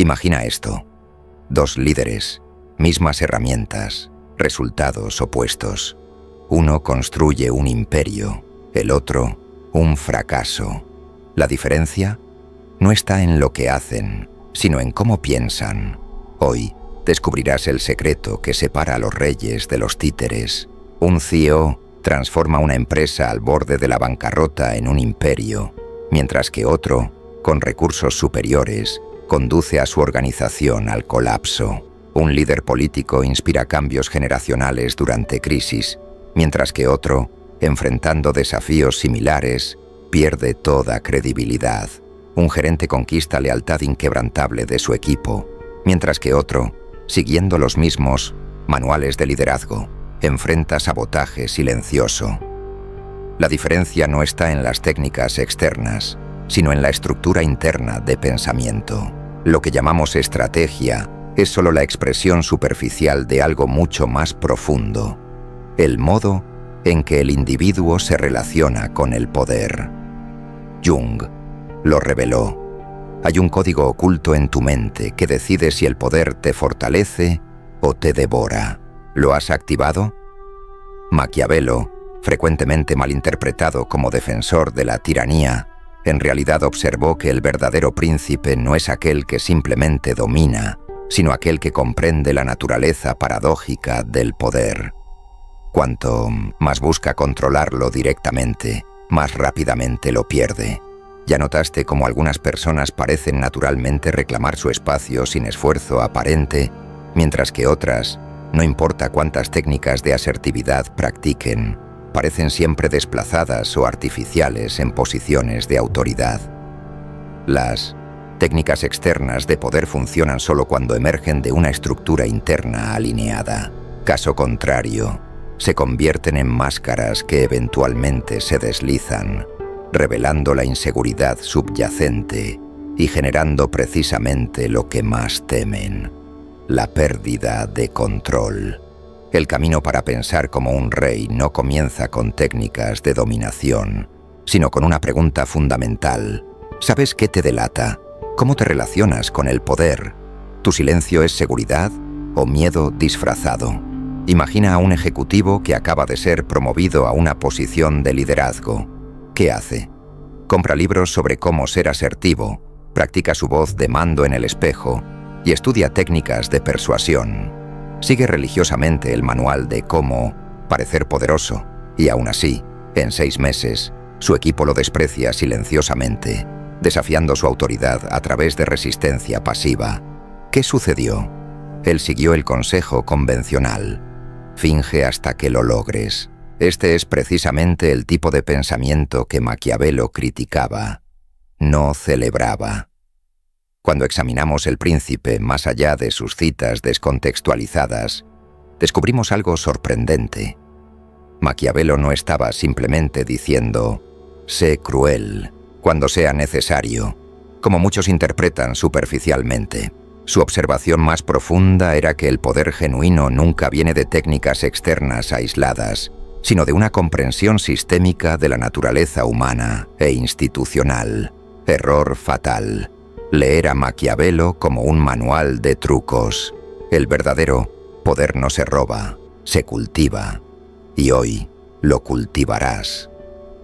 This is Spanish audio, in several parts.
Imagina esto: dos líderes, mismas herramientas, resultados opuestos. Uno construye un imperio, el otro un fracaso. La diferencia no está en lo que hacen, sino en cómo piensan. Hoy descubrirás el secreto que separa a los reyes de los títeres. Un CEO transforma una empresa al borde de la bancarrota en un imperio, mientras que otro, con recursos superiores, conduce a su organización al colapso. Un líder político inspira cambios generacionales durante crisis, mientras que otro, enfrentando desafíos similares, pierde toda credibilidad. Un gerente conquista lealtad inquebrantable de su equipo, mientras que otro, siguiendo los mismos manuales de liderazgo, enfrenta sabotaje silencioso. La diferencia no está en las técnicas externas, sino en la estructura interna de pensamiento. Lo que llamamos estrategia es solo la expresión superficial de algo mucho más profundo: el modo en que el individuo se relaciona con el poder. Jung lo reveló: hay un código oculto en tu mente que decide si el poder te fortalece o te devora. ¿Lo has activado? Maquiavelo, frecuentemente malinterpretado como defensor de la tiranía, en realidad observó que el verdadero príncipe no es aquel que simplemente domina, sino aquel que comprende la naturaleza paradójica del poder. Cuanto más busca controlarlo directamente, más rápidamente lo pierde. ¿Ya notaste cómo algunas personas parecen naturalmente reclamar su espacio sin esfuerzo aparente, mientras que otras, no importa cuántas técnicas de asertividad practiquen, parecen siempre desplazadas o artificiales en posiciones de autoridad? Las técnicas externas de poder funcionan solo cuando emergen de una estructura interna alineada. Caso contrario, se convierten en máscaras que eventualmente se deslizan, revelando la inseguridad subyacente y generando precisamente lo que más temen: la pérdida de control. El camino para pensar como un rey no comienza con técnicas de dominación, sino con una pregunta fundamental. ¿Sabes qué te delata? ¿Cómo te relacionas con el poder? ¿Tu silencio es seguridad o miedo disfrazado? Imagina a un ejecutivo que acaba de ser promovido a una posición de liderazgo. ¿Qué hace? Compra libros sobre cómo ser asertivo, practica su voz de mando en el espejo y estudia técnicas de persuasión. Sigue religiosamente el manual de cómo parecer poderoso y aún así, en 6 meses, su equipo lo desprecia silenciosamente, desafiando su autoridad a través de resistencia pasiva. ¿Qué sucedió? Él siguió el consejo convencional: finge hasta que lo logres. Este es precisamente el tipo de pensamiento que Maquiavelo criticaba, no celebraba. Cuando examinamos El Príncipe más allá de sus citas descontextualizadas, descubrimos algo sorprendente. Maquiavelo no estaba simplemente diciendo: sé cruel cuando sea necesario, como muchos interpretan superficialmente. Su observación más profunda era que el poder genuino nunca viene de técnicas externas aisladas, sino de una comprensión sistémica de la naturaleza humana e institucional. Error fatal: leer a Maquiavelo como un manual de trucos. El verdadero poder no se roba, se cultiva. Y hoy lo cultivarás.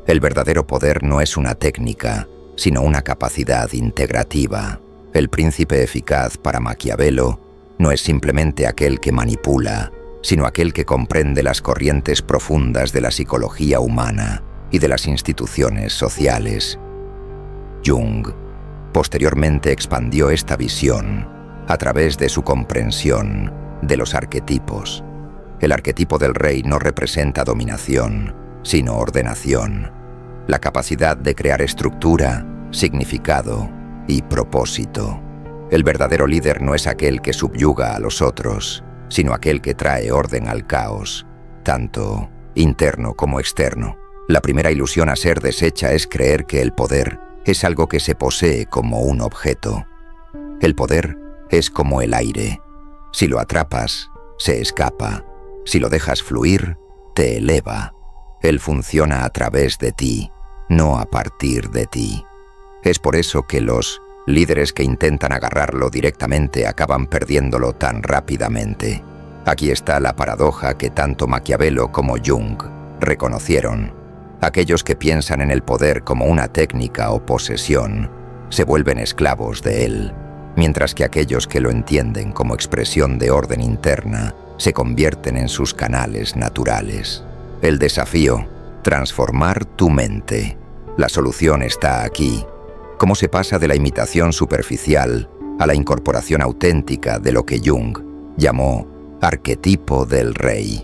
El verdadero poder no es una técnica, sino una capacidad integrativa. El príncipe eficaz para Maquiavelo no es simplemente aquel que manipula, sino aquel que comprende las corrientes profundas de la psicología humana y de las instituciones sociales. Jung posteriormente expandió esta visión a través de su comprensión de los arquetipos. El arquetipo del rey no representa dominación, sino ordenación, la capacidad de crear estructura, significado y propósito. El verdadero líder no es aquel que subyuga a los otros, sino aquel que trae orden al caos, tanto interno como externo. La primera ilusión a ser deshecha es creer que el poder es algo que se posee como un objeto. El poder es como el aire. Si lo atrapas, se escapa. Si lo dejas fluir, te eleva. Él funciona a través de ti, no a partir de ti. Es por eso que los Líderes que intentan agarrarlo directamente acaban perdiéndolo tan rápidamente. Aquí está la paradoja que tanto Maquiavelo como Jung reconocieron. Aquellos que piensan en el poder como una técnica o posesión se vuelven esclavos de él, mientras que aquellos que lo entienden como expresión de orden interna se convierten en sus canales naturales. El desafío: transformar tu mente. La solución está aquí. ¿Cómo se pasa de la imitación superficial a la incorporación auténtica de lo que Jung llamó arquetipo del rey?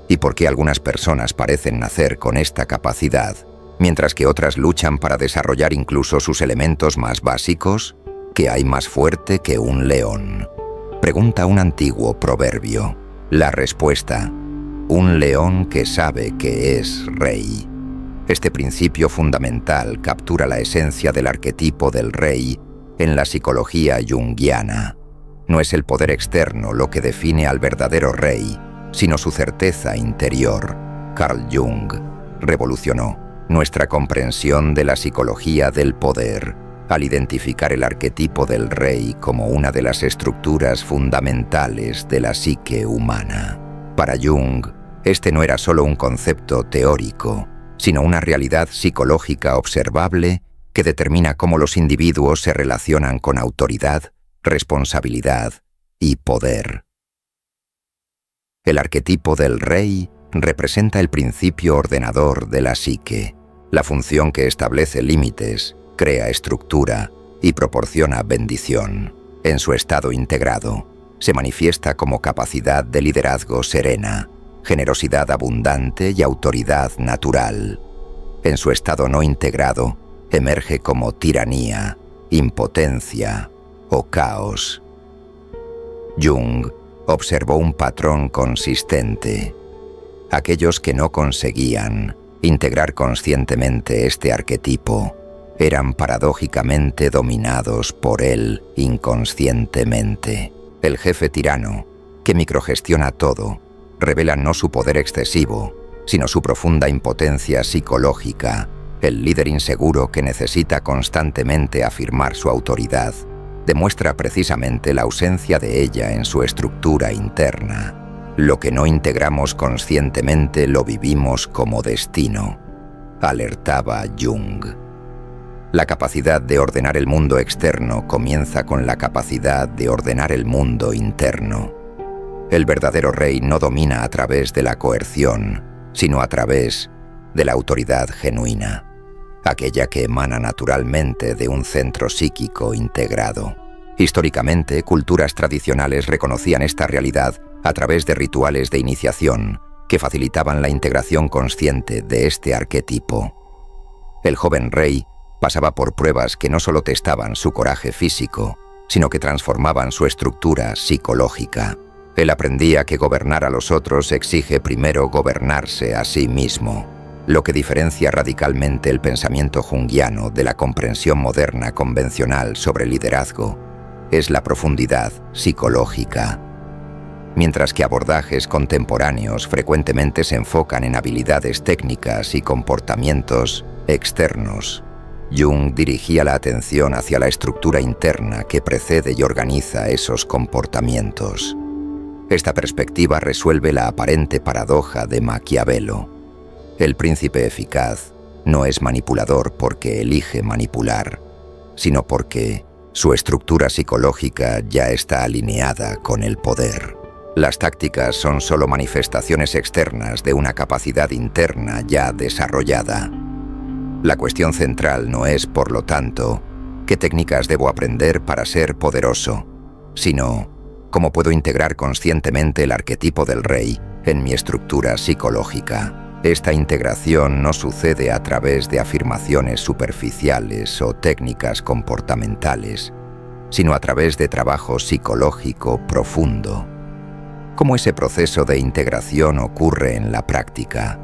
¿Y por qué algunas personas parecen nacer con esta capacidad, mientras que otras luchan para desarrollar incluso sus elementos más básicos? ¿Qué hay más fuerte que un león?, pregunta un antiguo proverbio. La respuesta: un león que sabe que es rey. Este principio fundamental captura la esencia del arquetipo del rey en la psicología junguiana. No es el poder externo lo que define al verdadero rey, sino su certeza interior. Carl Jung revolucionó nuestra comprensión de la psicología del poder al identificar el arquetipo del rey como una de las estructuras fundamentales de la psique humana. Para Jung, este no era solo un concepto teórico, sino una realidad psicológica observable que determina cómo los individuos se relacionan con autoridad, responsabilidad y poder. El arquetipo del rey representa el principio ordenador de la psique, la función que establece límites, crea estructura y proporciona bendición. En su estado integrado, se manifiesta como capacidad de liderazgo serena, generosidad abundante y autoridad natural. En su estado no integrado, emerge como tiranía, impotencia o caos. Jung observó un patrón consistente. Aquellos que no conseguían integrar conscientemente este arquetipo eran paradójicamente dominados por él inconscientemente. El jefe tirano, que microgestiona todo, revela no su poder excesivo, sino su profunda impotencia psicológica. El líder inseguro que necesita constantemente afirmar su autoridad demuestra precisamente la ausencia de ella en su estructura interna. Lo que no integramos conscientemente lo vivimos como destino, alertaba Jung. La capacidad de ordenar el mundo externo comienza con la capacidad de ordenar el mundo interno. El verdadero rey no domina a través de la coerción, sino a través de la autoridad genuina, aquella que emana naturalmente de un centro psíquico integrado. Históricamente, culturas tradicionales reconocían esta realidad a través de rituales de iniciación que facilitaban la integración consciente de este arquetipo. El joven rey pasaba por pruebas que no solo testaban su coraje físico, sino que transformaban su estructura psicológica. Él aprendía que gobernar a los otros exige primero gobernarse a sí mismo, lo que diferencia radicalmente el pensamiento junguiano de la comprensión moderna convencional sobre liderazgo es la profundidad psicológica. Mientras que abordajes contemporáneos frecuentemente se enfocan en habilidades técnicas y comportamientos externos, Jung dirigía la atención hacia la estructura interna que precede y organiza esos comportamientos. Esta perspectiva resuelve la aparente paradoja de Maquiavelo. El príncipe eficaz no es manipulador porque elige manipular, sino porque su estructura psicológica ya está alineada con el poder. Las tácticas son solo manifestaciones externas de una capacidad interna ya desarrollada. La cuestión central no es, por lo tanto, qué técnicas debo aprender para ser poderoso, sino cómo puedo integrar conscientemente el arquetipo del rey en mi estructura psicológica. Esta integración no sucede a través de afirmaciones superficiales o técnicas comportamentales, sino a través de trabajo psicológico profundo. ¿Cómo ese proceso de integración ocurre en la práctica?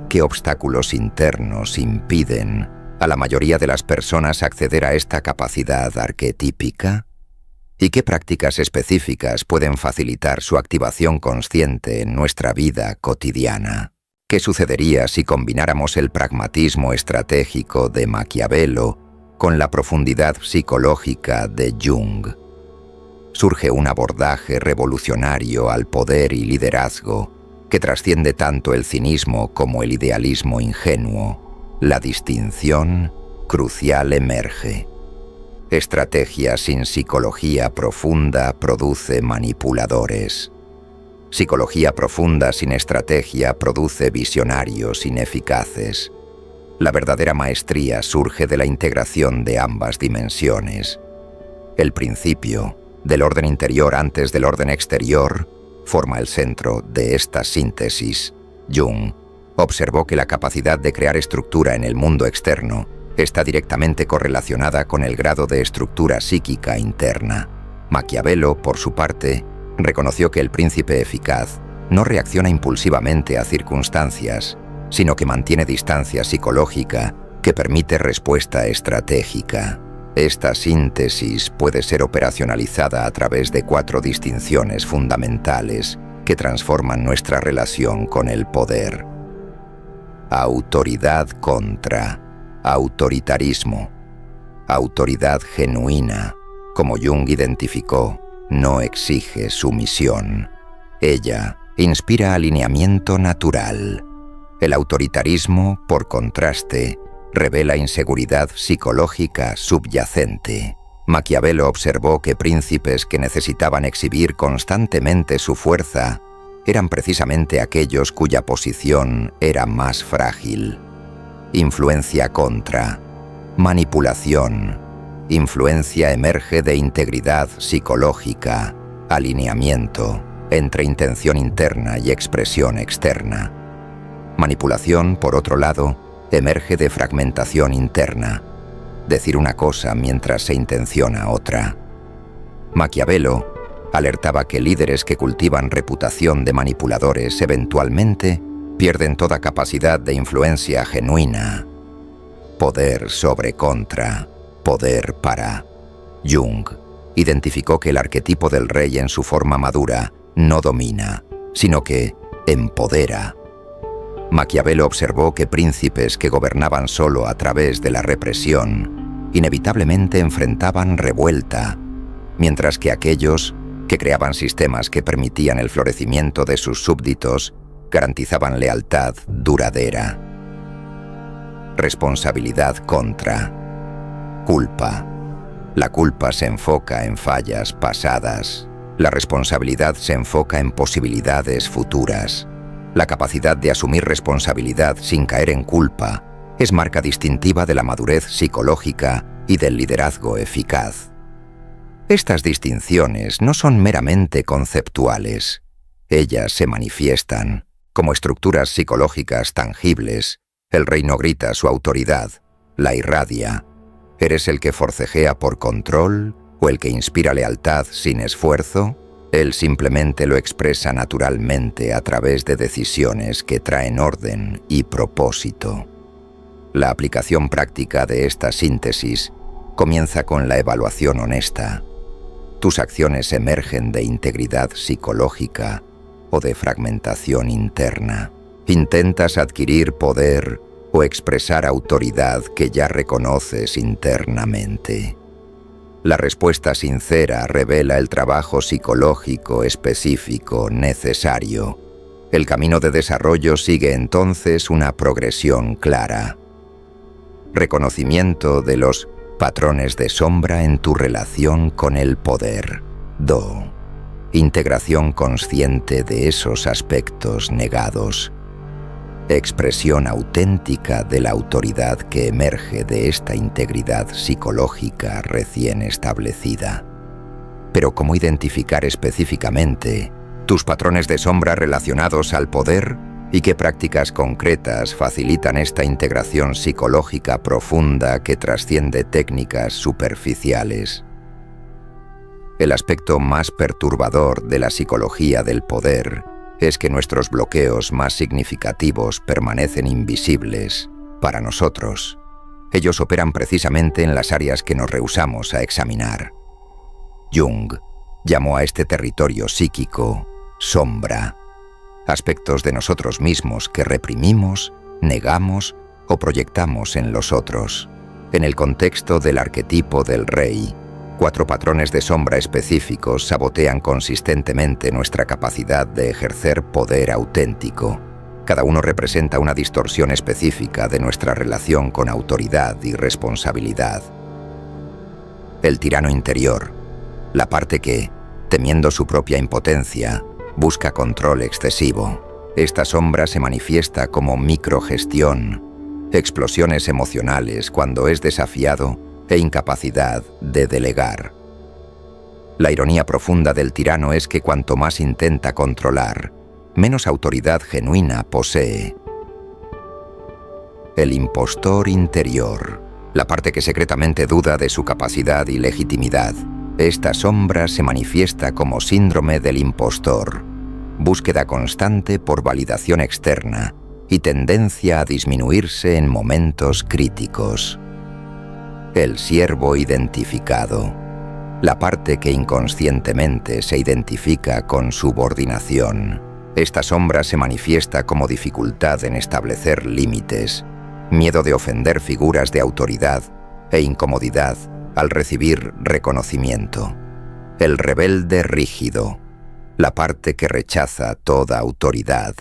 ¿Qué obstáculos internos impiden a la mayoría de las personas acceder a esta capacidad arquetípica? ¿Y qué prácticas específicas pueden facilitar su activación consciente en nuestra vida cotidiana? ¿Qué sucedería si combináramos el pragmatismo estratégico de Maquiavelo con la profundidad psicológica de Jung. Surge un abordaje revolucionario al poder y liderazgo que trasciende tanto el cinismo como el idealismo ingenuo. La distinción crucial emerge. Estrategia sin psicología profunda produce manipuladores. Psicología profunda sin estrategia produce visionarios ineficaces. La verdadera maestría surge de la integración de ambas dimensiones. El principio, del orden interior antes del orden exterior, forma el centro de esta síntesis. Jung observó que la capacidad de crear estructura en el mundo externo está directamente correlacionada con el grado de estructura psíquica interna. Maquiavelo, por su parte, reconoció que el príncipe eficaz no reacciona impulsivamente a circunstancias, sino que mantiene distancia psicológica que permite respuesta estratégica. Esta síntesis puede ser operacionalizada a través de 4 distinciones fundamentales que transforman nuestra relación con el poder. Autoridad contra autoritarismo. Autoridad genuina, como Jung identificó, no exige sumisión. Ella inspira alineamiento natural. El autoritarismo, por contraste, revela inseguridad psicológica subyacente. Maquiavelo observó que príncipes que necesitaban exhibir constantemente su fuerza eran precisamente aquellos cuya posición era más frágil. Influencia contra manipulación. Influencia emerge de integridad psicológica, alineamiento entre intención interna y expresión externa. Manipulación, por otro lado, emerge de fragmentación interna, decir una cosa mientras se intenciona otra. Maquiavelo alertaba que líderes que cultivan reputación de manipuladores eventualmente pierden toda capacidad de influencia genuina. Poder sobre contra, poder para. Jung identificó que el arquetipo del rey en su forma madura no domina, sino que empodera. Maquiavelo observó que príncipes que gobernaban solo a través de la represión inevitablemente enfrentaban revuelta, mientras que aquellos que creaban sistemas que permitían el florecimiento de sus súbditos garantizaban lealtad duradera. Responsabilidad contra culpa. La culpa se enfoca en fallas pasadas. La responsabilidad se enfoca en posibilidades futuras. La capacidad de asumir responsabilidad sin caer en culpa es marca distintiva de la madurez psicológica y del liderazgo eficaz. Estas distinciones no son meramente conceptuales. Ellas se manifiestan como estructuras psicológicas tangibles. El rey no grita su autoridad, la irradia. ¿Eres el que forcejea por control o el que inspira lealtad sin esfuerzo? Él simplemente lo expresa naturalmente a través de decisiones que traen orden y propósito. La aplicación práctica de esta síntesis comienza con la evaluación honesta. Tus acciones emergen de integridad psicológica o de fragmentación interna. Intentas adquirir poder o expresar autoridad que ya reconoces internamente. La respuesta sincera revela el trabajo psicológico específico necesario. El camino de desarrollo sigue entonces una progresión clara. Reconocimiento de los patrones de sombra en tu relación con el poder. Integración consciente de esos aspectos negados. Expresión auténtica de la autoridad que emerge de esta integridad psicológica recién establecida. Pero ¿cómo identificar específicamente tus patrones de sombra relacionados al poder y qué prácticas concretas facilitan esta integración psicológica profunda que trasciende técnicas superficiales? El aspecto más perturbador de la psicología del poder es que nuestros bloqueos más significativos permanecen invisibles para nosotros. Ellos operan precisamente en las áreas que nos rehusamos a examinar. Jung llamó a este territorio psíquico sombra, aspectos de nosotros mismos que reprimimos, negamos o proyectamos en los otros. En el contexto del arquetipo del rey, 4 patrones de sombra específicos sabotean consistentemente nuestra capacidad de ejercer poder auténtico. Cada uno representa una distorsión específica de nuestra relación con autoridad y responsabilidad. El tirano interior, la parte que, temiendo su propia impotencia, busca control excesivo. Esta sombra se manifiesta como microgestión, explosiones emocionales cuando es desafiado e incapacidad de delegar. La ironía profunda del tirano es que cuanto más intenta controlar, menos autoridad genuina posee. El impostor interior, la parte que secretamente duda de su capacidad y legitimidad. Esta sombra se manifiesta como síndrome del impostor, búsqueda constante por validación externa y tendencia a disminuirse en momentos críticos. El siervo identificado, la parte que inconscientemente se identifica con subordinación. Esta sombra se manifiesta como dificultad en establecer límites, miedo de ofender figuras de autoridad e incomodidad al recibir reconocimiento. El rebelde rígido, la parte que rechaza toda autoridad,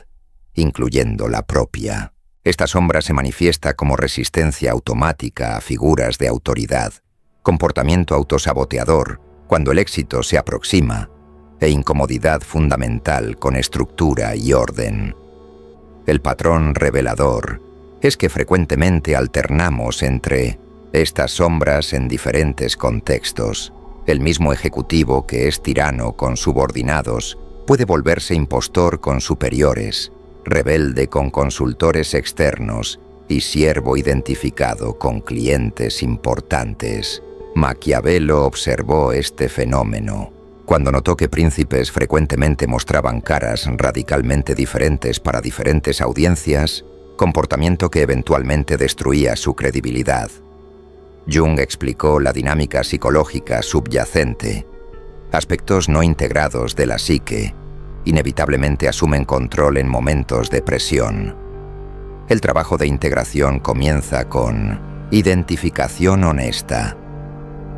incluyendo la propia. Esta sombra se manifiesta como resistencia automática a figuras de autoridad, comportamiento autosaboteador cuando el éxito se aproxima, e incomodidad fundamental con estructura y orden. El patrón revelador es que frecuentemente alternamos entre estas sombras en diferentes contextos. El mismo ejecutivo que es tirano con subordinados puede volverse impostor con superiores, rebelde con consultores externos y siervo identificado con clientes importantes. Maquiavelo observó este fenómeno cuando notó que príncipes frecuentemente mostraban caras radicalmente diferentes para diferentes audiencias, comportamiento que eventualmente destruía su credibilidad. Jung explicó la dinámica psicológica subyacente. Aspectos no integrados de la psique inevitablemente asumen control en momentos de presión. El trabajo de integración comienza con identificación honesta.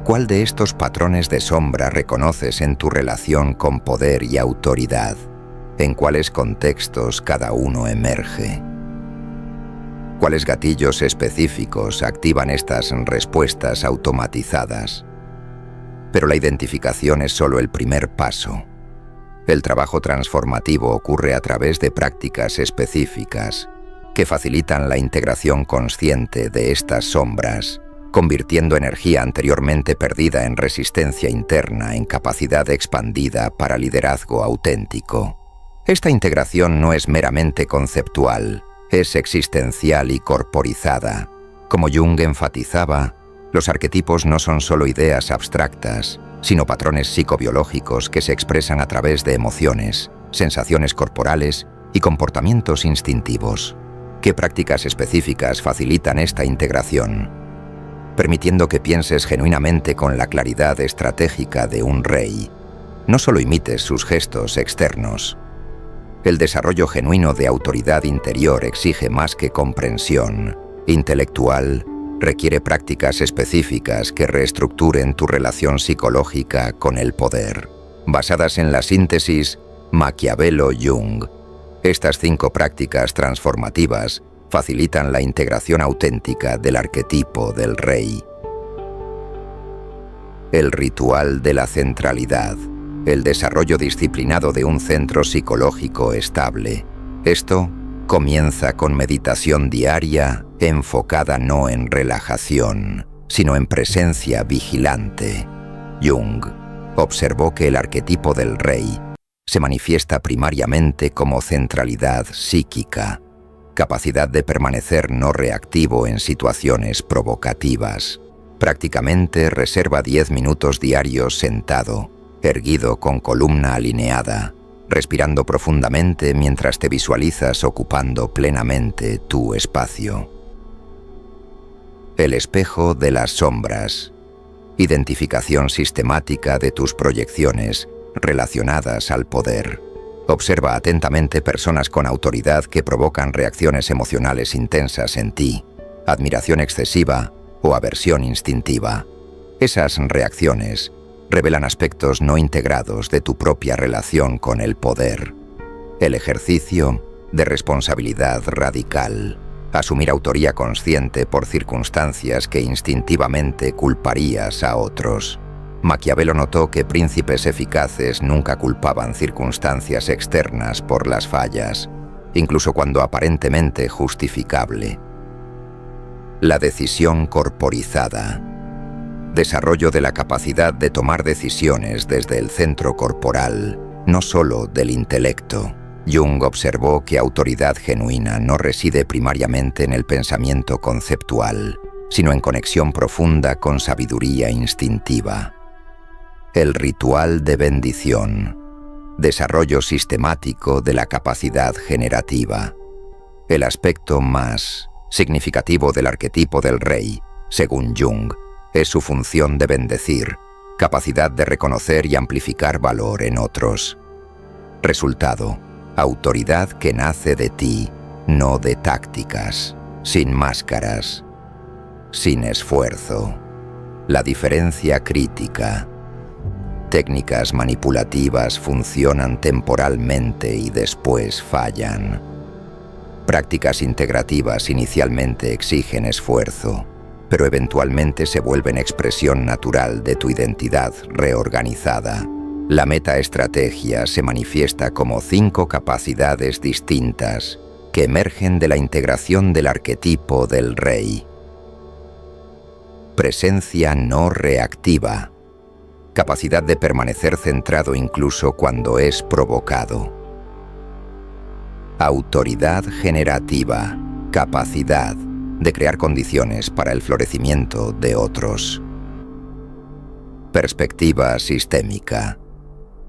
¿Cuál de estos patrones de sombra reconoces en tu relación con poder y autoridad? ¿En cuáles contextos cada uno emerge? ¿Cuáles gatillos específicos activan estas respuestas automatizadas? Pero la identificación es solo el primer paso. El trabajo transformativo ocurre a través de prácticas específicas que facilitan la integración consciente de estas sombras, convirtiendo energía anteriormente perdida en resistencia interna en capacidad expandida para liderazgo auténtico. Esta integración no es meramente conceptual, es existencial y corporizada. Como Jung enfatizaba, los arquetipos no son solo ideas abstractas, sino patrones psicobiológicos que se expresan a través de emociones, sensaciones corporales y comportamientos instintivos. ¿Qué prácticas específicas facilitan esta integración? Permitiendo que pienses genuinamente con la claridad estratégica de un rey. No solo imites sus gestos externos. El desarrollo genuino de autoridad interior exige más que comprensión intelectual, requiere prácticas específicas que reestructuren tu relación psicológica con el poder. Basadas en la síntesis Maquiavelo-Jung, estas 5 prácticas transformativas facilitan la integración auténtica del arquetipo del rey. El ritual de la centralidad, el desarrollo disciplinado de un centro psicológico estable. Esto comienza con meditación diaria enfocada no en relajación, sino en presencia vigilante. Jung observó que el arquetipo del rey se manifiesta primariamente como centralidad psíquica, capacidad de permanecer no reactivo en situaciones provocativas. Prácticamente reserva 10 minutos diarios sentado, erguido con columna alineada, respirando profundamente mientras te visualizas ocupando plenamente tu espacio. El espejo de las sombras. Identificación sistemática de tus proyecciones relacionadas al poder. Observa atentamente personas con autoridad que provocan reacciones emocionales intensas en ti, admiración excesiva o aversión instintiva. Esas reacciones revelan aspectos no integrados de tu propia relación con el poder. El ejercicio de responsabilidad radical. Asumir autoría consciente por circunstancias que instintivamente culparías a otros. Maquiavelo notó que príncipes eficaces nunca culpaban circunstancias externas por las fallas, incluso cuando aparentemente justificable. La decisión corporizada. Desarrollo de la capacidad de tomar decisiones desde el centro corporal, no solo del intelecto. Jung observó que autoridad genuina no reside primariamente en el pensamiento conceptual, sino en conexión profunda con sabiduría instintiva. El ritual de bendición. Desarrollo sistemático de la capacidad generativa. El aspecto más significativo del arquetipo del rey, según Jung, es su función de bendecir, capacidad de reconocer y amplificar valor en otros. Resultado: autoridad que nace de ti, no de tácticas, sin máscaras, sin esfuerzo. La diferencia crítica. Técnicas manipulativas funcionan temporalmente y después fallan. Prácticas integrativas inicialmente exigen esfuerzo, pero eventualmente se vuelven expresión natural de tu identidad reorganizada. La metaestrategia se manifiesta como 5 capacidades distintas que emergen de la integración del arquetipo del rey. Presencia no reactiva. Capacidad de permanecer centrado incluso cuando es provocado. Autoridad generativa. Capacidad de crear condiciones para el florecimiento de otros. Perspectiva sistémica.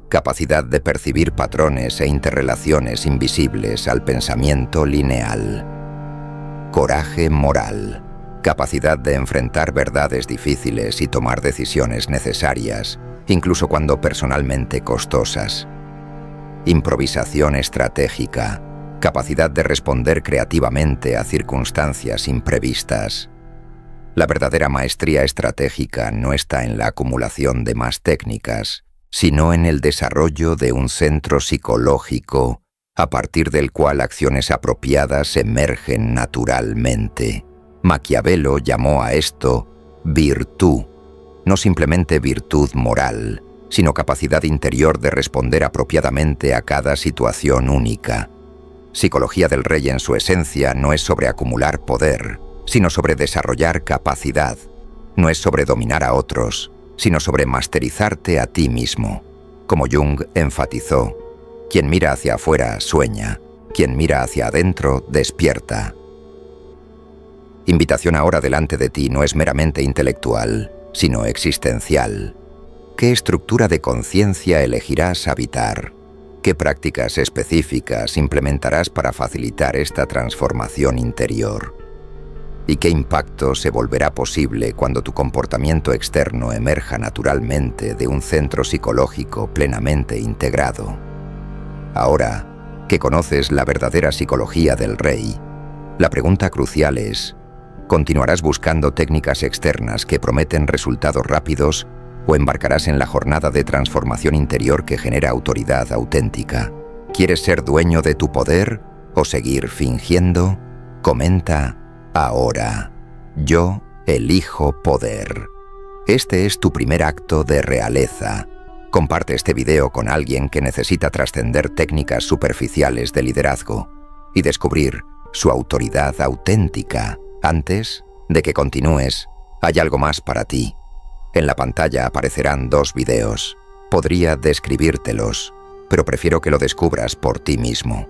Capacidad de percibir patrones e interrelaciones invisibles al pensamiento lineal. Coraje moral. Capacidad de enfrentar verdades difíciles y tomar decisiones necesarias, incluso cuando personalmente costosas. Improvisación estratégica. Capacidad de responder creativamente a circunstancias imprevistas. La verdadera maestría estratégica no está en la acumulación de más técnicas, sino en el desarrollo de un centro psicológico a partir del cual acciones apropiadas emergen naturalmente. Maquiavelo llamó a esto virtud, no simplemente virtud moral, sino capacidad interior de responder apropiadamente a cada situación única. Psicología del rey en su esencia no es sobre acumular poder, sino sobre desarrollar capacidad. No es sobre dominar a otros, sino sobre masterizarte a ti mismo. Como Jung enfatizó, quien mira hacia afuera sueña, quien mira hacia adentro despierta. Invitación ahora delante de ti no es meramente intelectual, sino existencial. ¿Qué estructura de conciencia elegirás habitar? ¿Qué prácticas específicas implementarás para facilitar esta transformación interior? ¿Y qué impacto se volverá posible cuando tu comportamiento externo emerja naturalmente de un centro psicológico plenamente integrado? Ahora que conoces la verdadera psicología del rey, la pregunta crucial es: ¿continuarás buscando técnicas externas que prometen resultados rápidos o embarcarás en la jornada de transformación interior que genera autoridad auténtica? ¿Quieres ser dueño de tu poder o seguir fingiendo? Comenta ahora. Yo elijo poder. Este es tu primer acto de realeza. Comparte este video con alguien que necesita trascender técnicas superficiales de liderazgo y descubrir su autoridad auténtica. Antes de que continúes, hay algo más para ti. En la pantalla aparecerán 2 videos. Podría describírtelos, pero prefiero que lo descubras por ti mismo.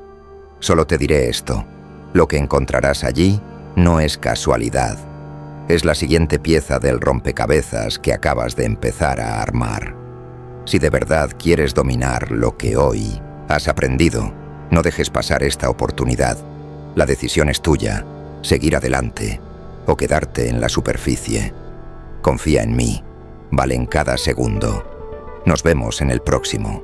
Solo te diré esto: lo que encontrarás allí no es casualidad. Es la siguiente pieza del rompecabezas que acabas de empezar a armar. Si de verdad quieres dominar lo que hoy has aprendido, no dejes pasar esta oportunidad. La decisión es tuya: seguir adelante o quedarte en la superficie. Confía en mí. Valen cada segundo. Nos vemos en el próximo.